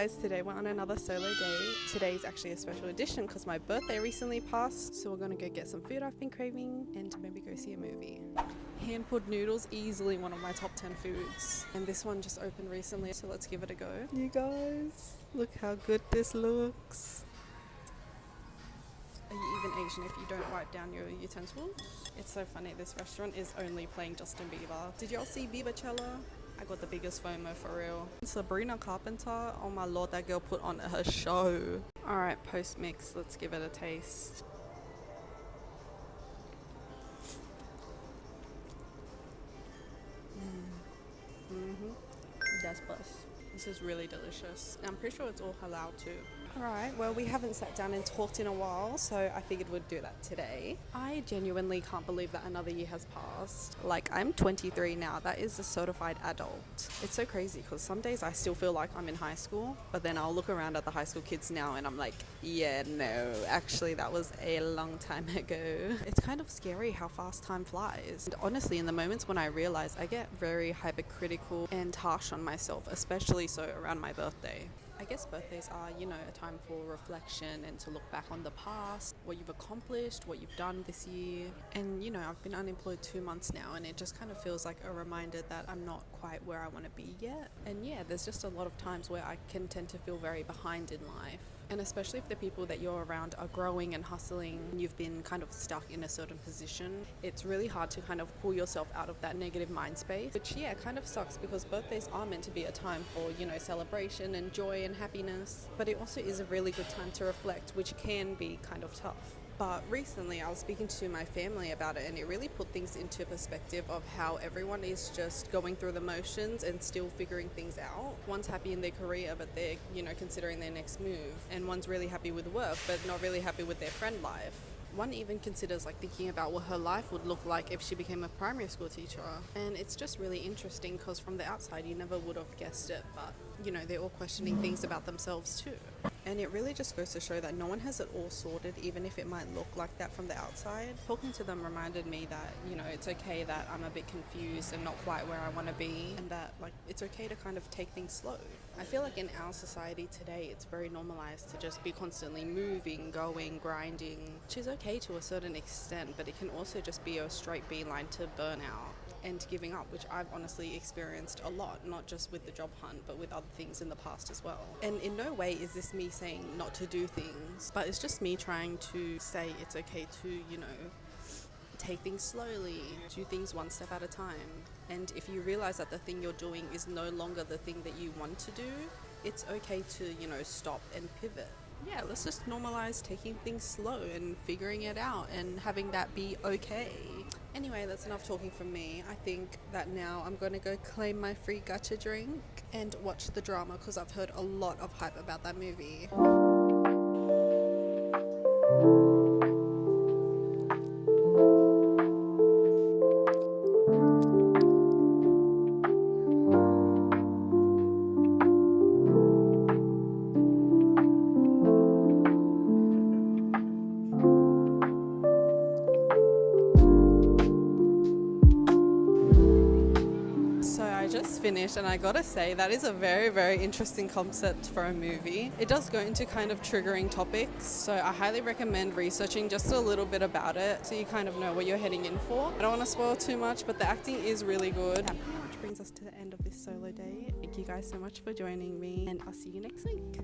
guys, today we're on another solo day. Today's actually a special edition because my birthday recently passed, so we're gonna go get some food I've been craving and maybe go see a movie. Hand-pulled noodles, easily one of my top 10 foods, and this one just opened recently, so let's give it a go. You guys, look how good this looks. Are you even Asian if you don't wipe down your utensils? It's so funny, this restaurant is only playing Justin Bieber. Did y'all see Biebercella? I got the biggest FOMO for real. Sabrina Carpenter, oh my lord, that girl put on her show. Alright, post mix, let's give it a taste. That's bus. This is really delicious. I'm pretty sure it's all halal too. Alright, well, we haven't sat down and talked in a while, so I figured we'd do that today. I genuinely can't believe that another year has passed. Like, I'm 23 now. That is a certified adult. It's so crazy because some days I still feel like I'm in high school, but then I'll look around at the high school kids now and I'm like, yeah, no, actually that was a long time ago. It's kind of scary how fast time flies. And honestly, in the moments when I realize, I get very hypercritical and harsh on myself, especially so around my birthday. I guess birthdays are, you know, a time for reflection and to look back on the past, what you've accomplished, what you've done this year. And, you know, I've been unemployed 2 months now, and it just kind of feels like a reminder that I'm not quite where I want to be yet. And yeah, there's just a lot of times where I can tend to feel very behind in life. And especially if the people that you're around are growing and hustling, and you've been kind of stuck in a certain position, it's really hard to kind of pull yourself out of that negative mind space, which yeah, kind of sucks because birthdays are meant to be a time for, you know, celebration and joy and happiness, but it also is a really good time to reflect, which can be kind of tough. But recently I was speaking to my family about it, and it really put things into perspective of how everyone is just going through the motions and still figuring things out. One's happy in their career, but they're, you know, considering their next move. And one's really happy with work, but not really happy with their friend life. One even considers like thinking about what her life would look like if she became a primary school teacher. And it's just really interesting because from the outside you never would have guessed it, but you know, they're all questioning things about themselves too. And it really just goes to show that no one has it all sorted, even if it might look like that from the outside. Talking to them reminded me that, you know, it's okay that I'm a bit confused and not quite where I want to be, and that like it's okay to kind of take things slow. I feel like in our society today, it's very normalized to just be constantly moving, going, grinding, which is okay to a certain extent, but it can also just be a straight beeline to burnout and giving up, which I've honestly experienced a lot, not just with the job hunt, but with other things in the past as well. And in no way is this me saying not to do things, but it's just me trying to say it's okay to, you know, take things slowly, do things one step at a time. And if you realize that the thing you're doing is no longer the thing that you want to do, it's okay to, you know, stop and pivot. Yeah, let's just normalize taking things slow and figuring it out and having that be okay. Anyway, that's enough talking from me. I think that now I'm going to go claim my free gacha drink and watch the drama because I've heard a lot of hype about that movie. Finished, and I gotta say that is a very, very interesting concept for a movie. It does go into kind of triggering topics, so I highly recommend researching just a little bit about it so you kind of know what you're heading in for. I don't want to spoil too much, but the acting is really good. Which brings us to the end of this solo day. Thank you guys so much for joining me, and I'll see you next week.